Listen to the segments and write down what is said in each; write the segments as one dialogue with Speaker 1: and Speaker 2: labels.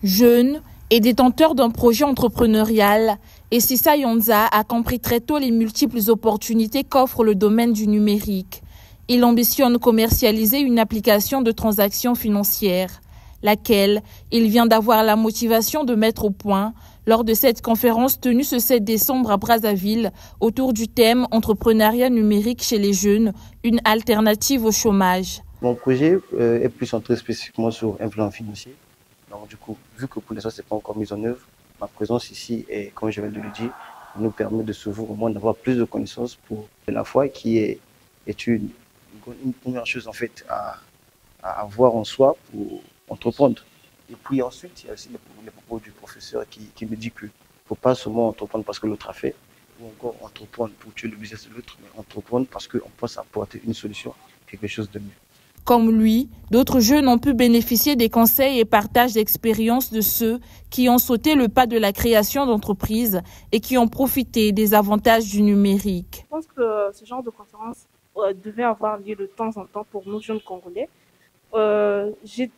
Speaker 1: Jeune et détenteur d'un projet entrepreneurial, Essissa Yonza a compris très tôt les multiples opportunités qu'offre le domaine du numérique. Il ambitionne commercialiser une application de transaction financière, laquelle il vient d'avoir la motivation de mettre au point lors de cette conférence tenue ce 7 décembre à Brazzaville autour du thème « Entrepreneuriat numérique chez les jeunes, une alternative au chômage ».
Speaker 2: Mon projet est plus centré spécifiquement sur un plan financier. Donc du coup, vu que pour l'instant ce n'est pas encore mis en œuvre, ma présence ici, et comme je viens de le dire, nous permet de s'ouvrir au moins d'avoir plus de connaissances pour la foi qui est une première chose en fait à avoir en soi pour entreprendre. Et puis ensuite, il y a aussi les propos du professeur qui me dit qu'il ne faut pas seulement entreprendre parce que l'autre a fait, ou encore entreprendre pour tuer le business de l'autre, mais entreprendre parce qu'on pense apporter une solution, quelque chose de mieux.
Speaker 1: Comme lui, d'autres jeunes ont pu bénéficier des conseils et partages d'expériences de ceux qui ont sauté le pas de la création d'entreprises et qui ont profité des avantages du numérique.
Speaker 3: Je pense que ce genre de conférence devait avoir lieu de temps en temps pour nous jeunes Congolais.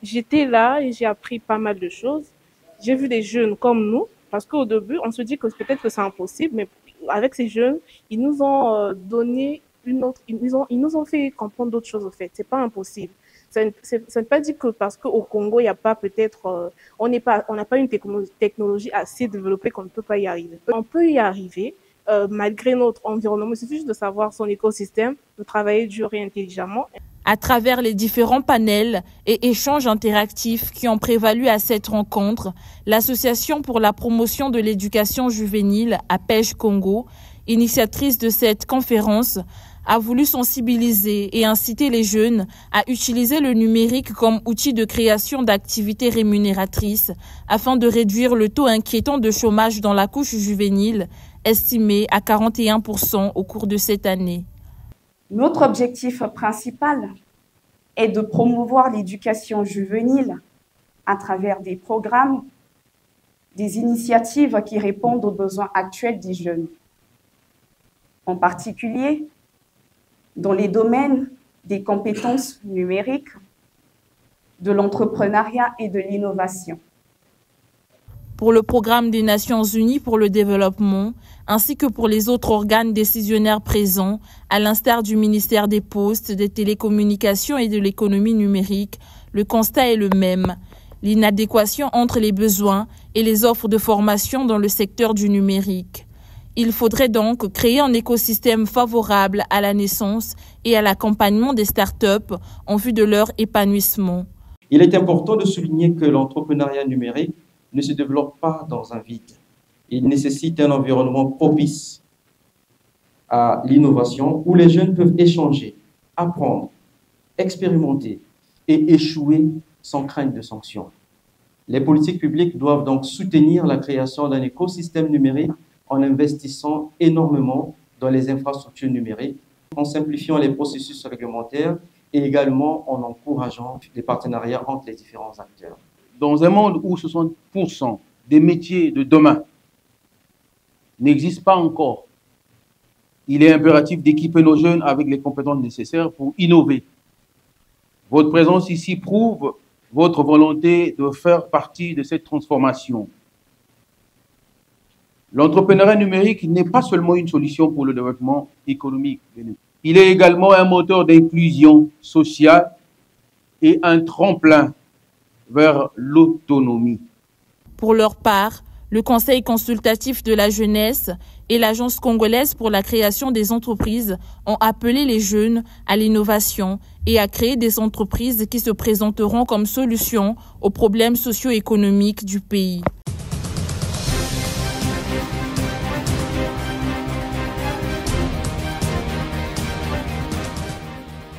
Speaker 3: J'étais là et j'ai appris pas mal de choses. J'ai vu des jeunes comme nous, parce qu'au début, on se dit que peut-être que c'est impossible, mais avec ces jeunes, ils nous ont donné ils nous ont fait comprendre d'autres choses, au fait. C'est pas impossible. Ça ne pas dit que parce qu'au Congo, il n'y a pas peut-être, on n'a pas une technologie assez développée qu'on ne peut pas y arriver. On peut y arriver malgré notre environnement. Il suffit juste de savoir son écosystème, de travailler dur et intelligemment.
Speaker 1: À travers les différents panels et échanges interactifs qui ont prévalu à cette rencontre, l'Association pour la promotion de l'éducation juvénile APEJ Congo, initiatrice de cette conférence, a voulu sensibiliser et inciter les jeunes à utiliser le numérique comme outil de création d'activités rémunératrices afin de réduire le taux inquiétant de chômage dans la couche juvénile, estimé à 41% au cours de cette année.
Speaker 4: Notre objectif principal est de promouvoir l'éducation juvénile à travers des programmes, des initiatives qui répondent aux besoins actuels des jeunes. En particulier, dans les domaines des compétences numériques, de l'entrepreneuriat et de l'innovation.
Speaker 1: Pour le programme des Nations Unies pour le développement, ainsi que pour les autres organes décisionnaires présents, à l'instar du ministère des Postes, des Télécommunications et de l'économie numérique, le constat est le même. L'inadéquation entre les besoins et les offres de formation dans le secteur du numérique. Il faudrait donc créer un écosystème favorable à la naissance et à l'accompagnement des startups en vue de leur épanouissement.
Speaker 5: Il est important de souligner que l'entrepreneuriat numérique ne se développe pas dans un vide. Il nécessite un environnement propice à l'innovation où les jeunes peuvent échanger, apprendre, expérimenter et échouer sans crainte de sanctions. Les politiques publiques doivent donc soutenir la création d'un écosystème numérique en investissant énormément dans les infrastructures numériques, en simplifiant les processus réglementaires et également en encourageant les partenariats entre les différents acteurs.
Speaker 6: Dans un monde où 60% des métiers de demain n'existent pas encore, il est impératif d'équiper nos jeunes avec les compétences nécessaires pour innover. Votre présence ici prouve votre volonté de faire partie de cette transformation. L'entrepreneuriat numérique n'est pas seulement une solution pour le développement économique. Il est également un moteur d'inclusion sociale et un tremplin vers l'autonomie.
Speaker 1: Pour leur part, le Conseil consultatif de la jeunesse et l'Agence congolaise pour la création des entreprises ont appelé les jeunes à l'innovation et à créer des entreprises qui se présenteront comme solution aux problèmes socio-économiques du pays.